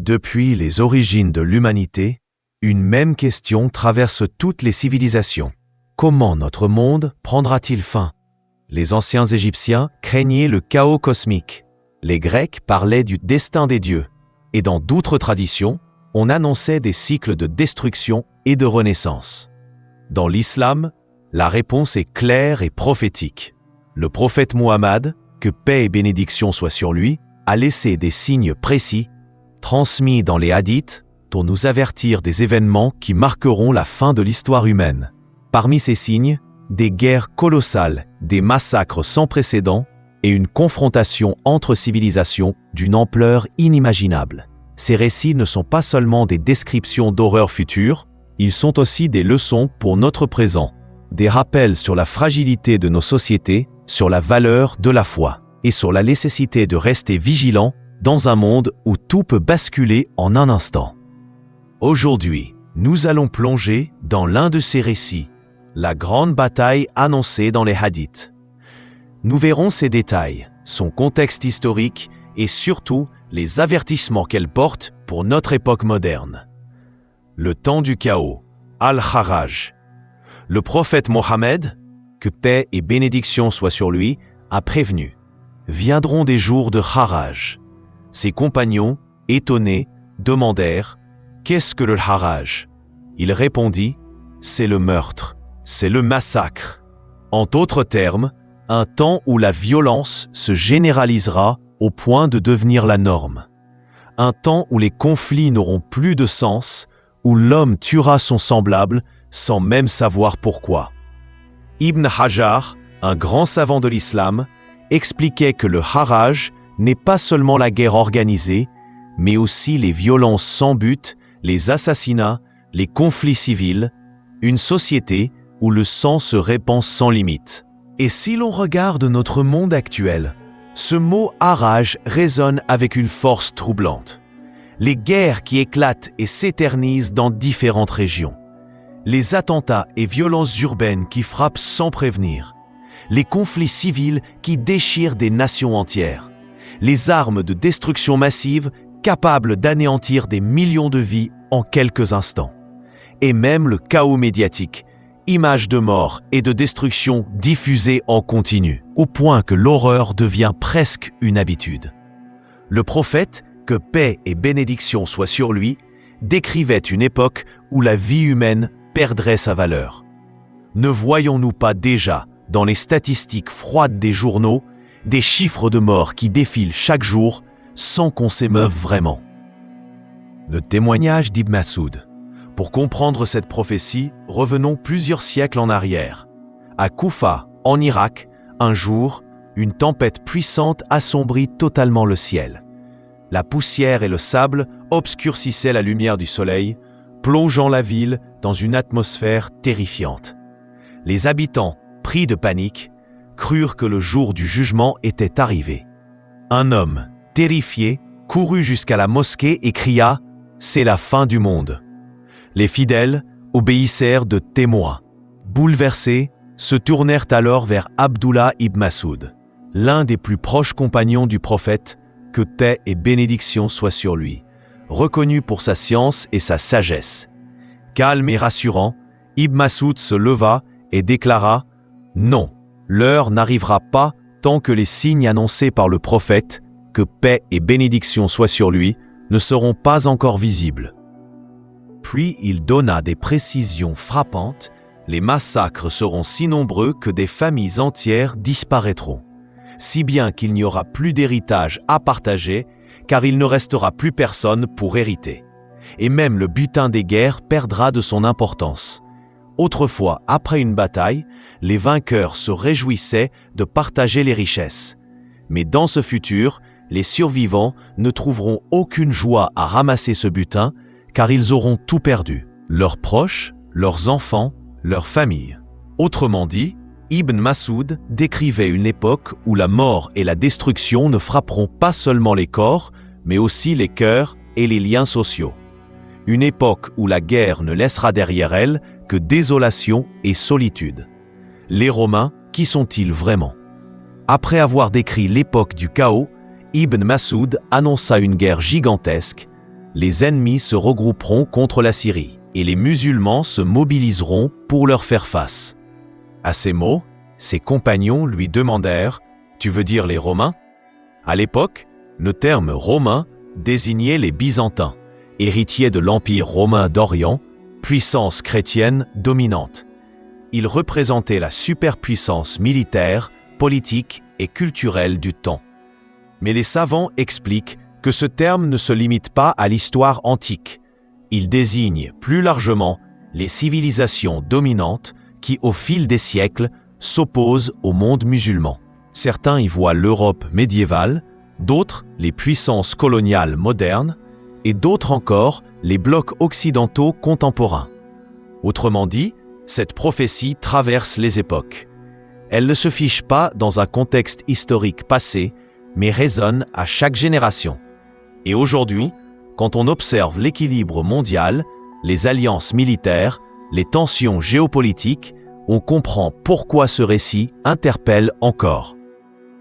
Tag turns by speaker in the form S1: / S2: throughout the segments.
S1: Depuis les origines de l'humanité, une même question traverse toutes les civilisations. Comment notre monde prendra-t-il fin? Les anciens Égyptiens craignaient le chaos cosmique. Les Grecs parlaient du destin des dieux. Et dans d'autres traditions, on annonçait des cycles de destruction et de renaissance. Dans l'islam, la réponse est claire et prophétique. Le prophète Muhammad, que paix et bénédiction soient sur lui, a laissé des signes précis, transmis dans les hadiths, pour nous avertir des événements qui marqueront la fin de l'histoire humaine. Parmi ces signes, des guerres colossales, des massacres sans précédent et une confrontation entre civilisations d'une ampleur inimaginable. Ces récits ne sont pas seulement des descriptions d'horreurs futures, ils sont aussi des leçons pour notre présent, des rappels sur la fragilité de nos sociétés, sur la valeur de la foi et sur la nécessité de rester vigilant dans un monde où tout peut basculer en un instant. Aujourd'hui, nous allons plonger dans l'un de ces récits, la grande bataille annoncée dans les hadiths. Nous verrons ses détails, son contexte historique et surtout les avertissements qu'elle porte pour notre époque moderne. Le temps du chaos, Al-Kharaj. Le prophète Mohammed, que paix et bénédiction soient sur lui, a prévenu. Viendront des jours de Kharaj. Ses compagnons, étonnés, demandèrent « Qu'est-ce que le Kharaj ?» Il répondit « C'est le meurtre, c'est le massacre. » En d'autres termes, un temps où la violence se généralisera au point de devenir la norme. Un temps où les conflits n'auront plus de sens, où l'homme tuera son semblable sans même savoir pourquoi. Ibn Hajar, un grand savant de l'islam, expliquait que le Kharaj n'est pas seulement la guerre organisée, mais aussi les violences sans but, les assassinats, les conflits civils, une société où le sang se répand sans limite. Et si l'on regarde notre monde actuel, ce mot « Haraj » résonne avec une force troublante. Les guerres qui éclatent et s'éternisent dans différentes régions. Les attentats et violences urbaines qui frappent sans prévenir. Les conflits civils qui déchirent des nations entières. Les armes de destruction massive capables d'anéantir des millions de vies en quelques instants. Et même le chaos médiatique, images de mort et de destruction diffusées en continu, au point que l'horreur devient presque une habitude. Le prophète, que paix et bénédiction soient sur lui, décrivait une époque où la vie humaine perdrait sa valeur. Ne voyons-nous pas déjà, dans les statistiques froides des journaux, des chiffres de morts qui défilent chaque jour sans qu'on s'émeuve vraiment? Le témoignage d'Ibn Mas'ud. Pour comprendre cette prophétie, revenons plusieurs siècles en arrière. À Koufa, en Irak, un jour, une tempête puissante assombrit totalement le ciel. La poussière et le sable obscurcissaient la lumière du soleil, plongeant la ville dans une atmosphère terrifiante. Les habitants, pris de panique, crurent que le jour du jugement était arrivé. Un homme, terrifié, courut jusqu'à la mosquée et cria « C'est la fin du monde ». Les fidèles obéissèrent de témoins. Bouleversés, se tournèrent alors vers Abdullah ibn Mas'ud, l'un des plus proches compagnons du prophète, que paix et bénédiction soient sur lui, reconnu pour sa science et sa sagesse. Calme et rassurant, Ibn Mas'ud se leva et déclara « Non, l'heure n'arrivera pas tant que les signes annoncés par le prophète, que paix et bénédiction soient sur lui, ne seront pas encore visibles. » Puis il donna des précisions frappantes, les massacres seront si nombreux que des familles entières disparaîtront, si bien qu'il n'y aura plus d'héritage à partager, car il ne restera plus personne pour hériter. Et même le butin des guerres perdra de son importance. Autrefois, après une bataille, les vainqueurs se réjouissaient de partager les richesses. Mais dans ce futur, les survivants ne trouveront aucune joie à ramasser ce butin, car ils auront tout perdu, leurs proches, leurs enfants, leurs familles. Autrement dit, Ibn Mas'ud décrivait une époque où la mort et la destruction ne frapperont pas seulement les corps, mais aussi les cœurs et les liens sociaux. Une époque où la guerre ne laissera derrière elle que désolation et solitude. Les Romains, qui sont-ils vraiment? Après avoir décrit l'époque du chaos, Ibn Mas'ud annonça une guerre gigantesque, les ennemis se regrouperont contre la Syrie et les musulmans se mobiliseront pour leur faire face. À ces mots, ses compagnons lui demandèrent « Tu veux dire les Romains ?» À l'époque, le terme « romain » désignait les Byzantins, héritiers de l'Empire romain d'Orient, puissance chrétienne dominante. Ils représentaient la superpuissance militaire, politique et culturelle du temps. Mais les savants expliquent que ce terme ne se limite pas à l'histoire antique. Il désigne plus largement les civilisations dominantes qui, au fil des siècles, s'opposent au monde musulman. Certains y voient l'Europe médiévale, d'autres les puissances coloniales modernes, et d'autres encore les blocs occidentaux contemporains. Autrement dit, cette prophétie traverse les époques. Elle ne se fiche pas dans un contexte historique passé, mais résonne à chaque génération. Et aujourd'hui, quand on observe l'équilibre mondial, les alliances militaires, les tensions géopolitiques, on comprend pourquoi ce récit interpelle encore.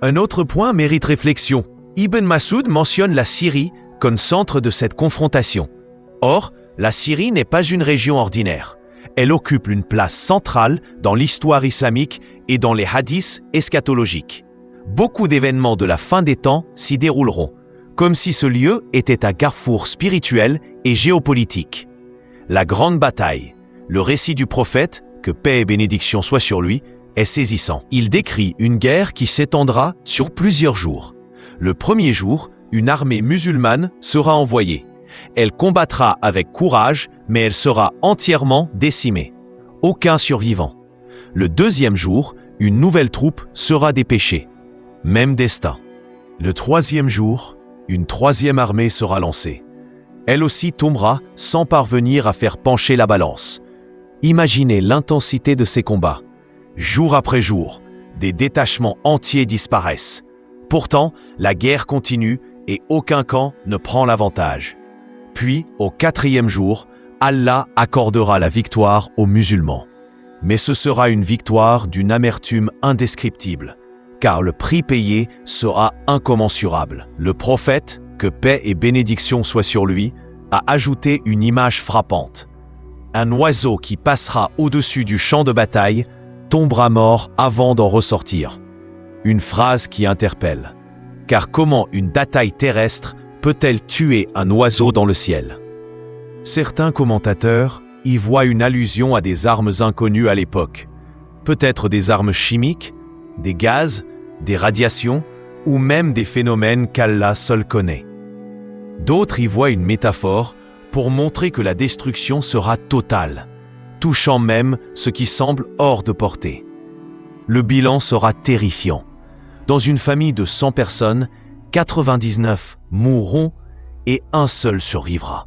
S1: Un autre point mérite réflexion. Ibn Mas'ud mentionne la Syrie comme centre de cette confrontation. Or, la Syrie n'est pas une région ordinaire. Elle occupe une place centrale dans l'histoire islamique et dans les hadiths eschatologiques. Beaucoup d'événements de la fin des temps s'y dérouleront, comme si ce lieu était un carrefour spirituel et géopolitique. La grande bataille, le récit du prophète, que paix et bénédiction soient sur lui, est saisissant. Il décrit une guerre qui s'étendra sur plusieurs jours. Le premier jour, une armée musulmane sera envoyée. Elle combattra avec courage, mais elle sera entièrement décimée. Aucun survivant. Le deuxième jour, une nouvelle troupe sera dépêchée. Même destin. Le troisième jour, une troisième armée sera lancée. Elle aussi tombera sans parvenir à faire pencher la balance. Imaginez l'intensité de ces combats. Jour après jour, des détachements entiers disparaissent. Pourtant, la guerre continue et aucun camp ne prend l'avantage. Puis, au quatrième jour, Allah accordera la victoire aux musulmans. Mais ce sera une victoire d'une amertume indescriptible, car le prix payé sera incommensurable. Le prophète, que paix et bénédiction soient sur lui, a ajouté une image frappante. Un oiseau qui passera au-dessus du champ de bataille tombera mort avant d'en ressortir. Une phrase qui interpelle. Car comment une bataille terrestre peut-elle tuer un oiseau dans le ciel? Certains commentateurs y voient une allusion à des armes inconnues à l'époque. Peut-être des armes chimiques, des gaz, des radiations, ou même des phénomènes qu'Allah seul connaît. D'autres y voient une métaphore pour montrer que la destruction sera totale, touchant même ce qui semble hors de portée. Le bilan sera terrifiant. Dans une famille de 100 personnes, 99 mourront et un seul survivra.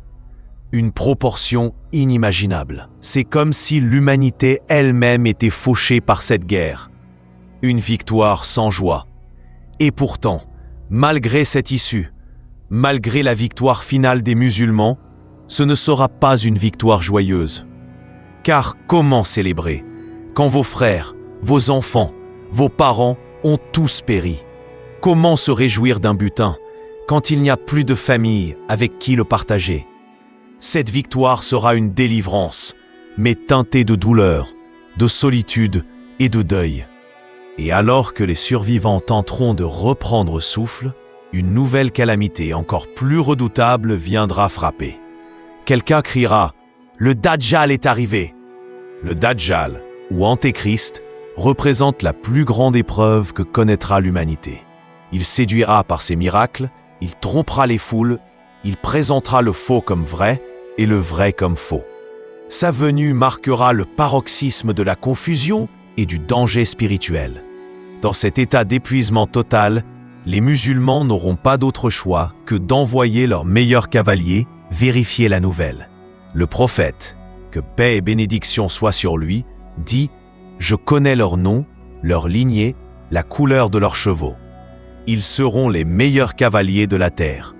S1: Une proportion inimaginable. C'est comme si l'humanité elle-même était fauchée par cette guerre. Une victoire sans joie. Et pourtant, malgré cette issue, malgré la victoire finale des musulmans, ce ne sera pas une victoire joyeuse. Car comment célébrer quand vos frères, vos enfants, vos parents ont tous péri? Comment se réjouir d'un butin quand il n'y a plus de famille avec qui le partager? Cette victoire sera une délivrance, mais teintée de douleur, de solitude et de deuil. Et alors que les survivants tenteront de reprendre souffle, une nouvelle calamité encore plus redoutable viendra frapper. Quelqu'un criera « Le Dajjal est arrivé !» Le Dajjal, ou Antéchrist, représente la plus grande épreuve que connaîtra l'humanité. Il séduira par ses miracles, il trompera les foules, il présentera le faux comme vrai et le vrai comme faux. Sa venue marquera le paroxysme de la confusion et du danger spirituel. Dans cet état d'épuisement total, les musulmans n'auront pas d'autre choix que d'envoyer leurs meilleurs cavaliers vérifier la nouvelle. Le prophète, que paix et bénédiction soient sur lui, dit « Je connais leur nom, leur lignée, la couleur de leurs chevaux. Ils seront les meilleurs cavaliers de la terre. »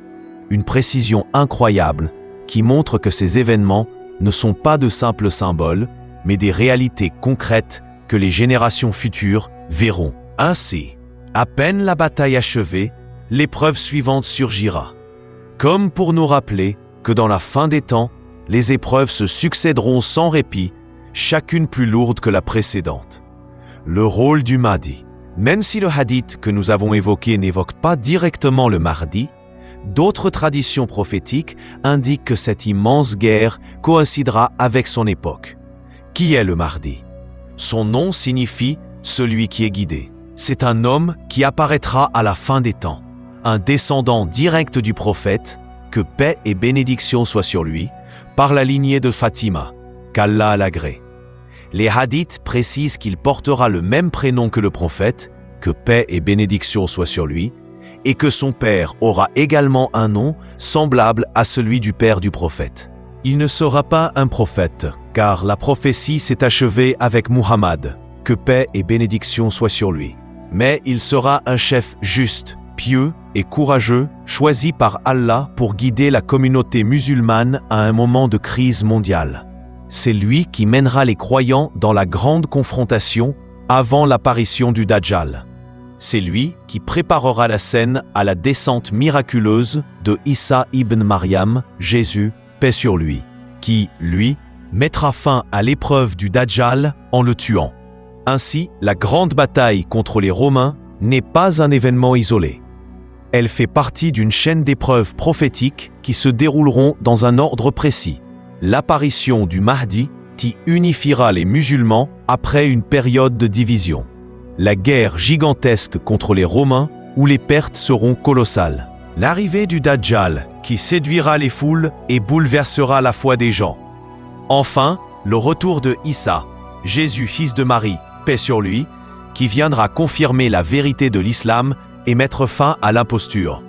S1: Une précision incroyable qui montre que ces événements ne sont pas de simples symboles, mais des réalités concrètes que les générations futures verront. Ainsi, à peine la bataille achevée, l'épreuve suivante surgira. Comme pour nous rappeler que dans la fin des temps, les épreuves se succéderont sans répit, chacune plus lourde que la précédente. Le rôle du Mahdi. Même si le hadith que nous avons évoqué n'évoque pas directement le Mahdi, d'autres traditions prophétiques indiquent que cette immense guerre coïncidera avec son époque. Qui est le Mahdi? Son nom signifie « celui qui est guidé ». C'est un homme qui apparaîtra à la fin des temps, un descendant direct du prophète, que paix et bénédiction soient sur lui, par la lignée de Fatima, qu'Allah l'agrée. Les hadiths précisent qu'il portera le même prénom que le prophète, que paix et bénédiction soient sur lui, et que son père aura également un nom semblable à celui du père du prophète. Il ne sera pas un prophète, car la prophétie s'est achevée avec Muhammad, que paix et bénédiction soient sur lui. Mais il sera un chef juste, pieux et courageux, choisi par Allah pour guider la communauté musulmane à un moment de crise mondiale. C'est lui qui mènera les croyants dans la grande confrontation avant l'apparition du Dajjal. C'est lui qui préparera la scène à la descente miraculeuse de Issa ibn Maryam, Jésus, paix sur lui, qui, lui, mettra fin à l'épreuve du Dajjal en le tuant. Ainsi, la grande bataille contre les Romains n'est pas un événement isolé. Elle fait partie d'une chaîne d'épreuves prophétiques qui se dérouleront dans un ordre précis. L'apparition du Mahdi qui unifiera les musulmans après une période de division. La guerre gigantesque contre les Romains où les pertes seront colossales. L'arrivée du Dajjal qui séduira les foules et bouleversera la foi des gens. Enfin, le retour de Issa, Jésus fils de Marie, paix sur lui, qui viendra confirmer la vérité de l'islam et mettre fin à l'imposture.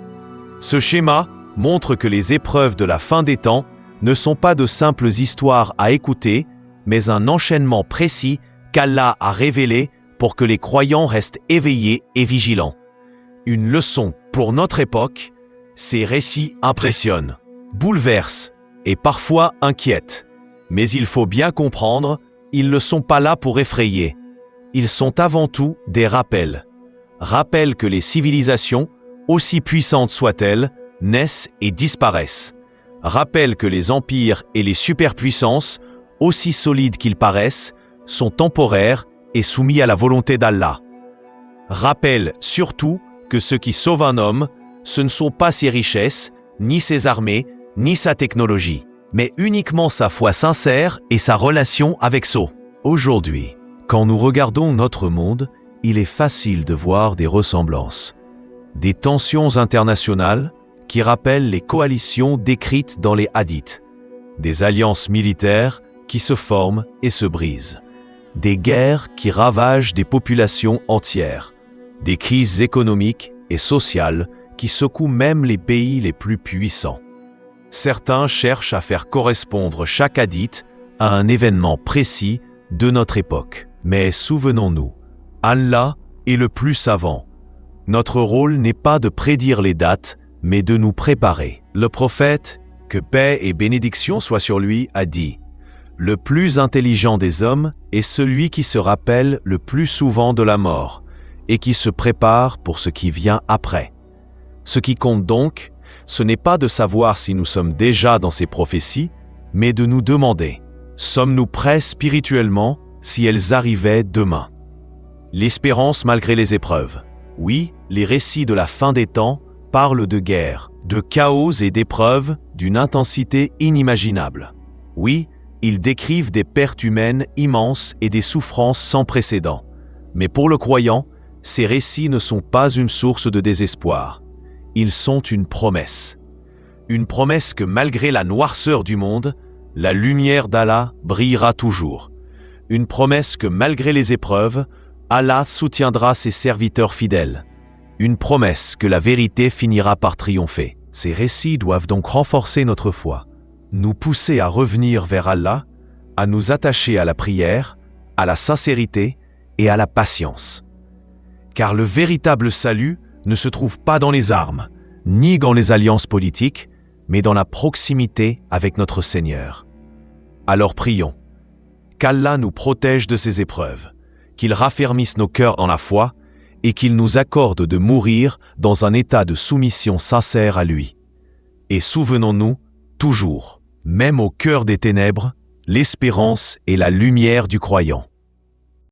S1: Ce schéma montre que les épreuves de la fin des temps ne sont pas de simples histoires à écouter, mais un enchaînement précis qu'Allah a révélé pour que les croyants restent éveillés et vigilants. Une leçon pour notre époque, ces récits impressionnent, bouleversent et parfois inquiètent. Mais il faut bien comprendre, ils ne sont pas là pour effrayer. Ils sont avant tout des rappels. Rappels que les civilisations, aussi puissantes soient-elles, naissent et disparaissent. Rappels que les empires et les superpuissances, aussi solides qu'ils paraissent, sont temporaires et soumis à la volonté d'Allah. Rappels surtout que ce qui sauve un homme, ce ne sont pas ses richesses, ni ses armées, ni sa technologie, mais uniquement sa foi sincère et sa relation avec Sceau. Aujourd'hui, quand nous regardons notre monde, il est facile de voir des ressemblances. Des tensions internationales qui rappellent les coalitions décrites dans les hadiths. Des alliances militaires qui se forment et se brisent. Des guerres qui ravagent des populations entières. Des crises économiques et sociales qui secouent même les pays les plus puissants. Certains cherchent à faire correspondre chaque hadith à un événement précis de notre époque. Mais souvenons-nous, Allah est le plus savant. Notre rôle n'est pas de prédire les dates, mais de nous préparer. Le prophète, que paix et bénédiction soient sur lui, a dit « Le plus intelligent des hommes est celui qui se rappelle le plus souvent de la mort et qui se prépare pour ce qui vient après. » Ce qui compte donc, ce n'est pas de savoir si nous sommes déjà dans ces prophéties, mais de nous demander « Sommes-nous prêts spirituellement si elles arrivaient demain ?» L'espérance malgré les épreuves. Oui, les récits de la fin des temps parlent de guerre, de chaos et d'épreuves d'une intensité inimaginable. Oui, ils décrivent des pertes humaines immenses et des souffrances sans précédent. Mais pour le croyant, ces récits ne sont pas une source de désespoir. Ils sont une promesse. Une promesse que malgré la noirceur du monde, la lumière d'Allah brillera toujours. Une promesse que malgré les épreuves, Allah soutiendra ses serviteurs fidèles. Une promesse que la vérité finira par triompher. Ces récits doivent donc renforcer notre foi, nous pousser à revenir vers Allah, à nous attacher à la prière, à la sincérité et à la patience. Car le véritable salut ne se trouve pas dans les armes, ni dans les alliances politiques, mais dans la proximité avec notre Seigneur. Alors prions, qu'Allah nous protège de ces épreuves, qu'il raffermisse nos cœurs dans la foi et qu'il nous accorde de mourir dans un état de soumission sincère à lui. Et souvenons-nous, toujours, même au cœur des ténèbres, l'espérance est la lumière du croyant.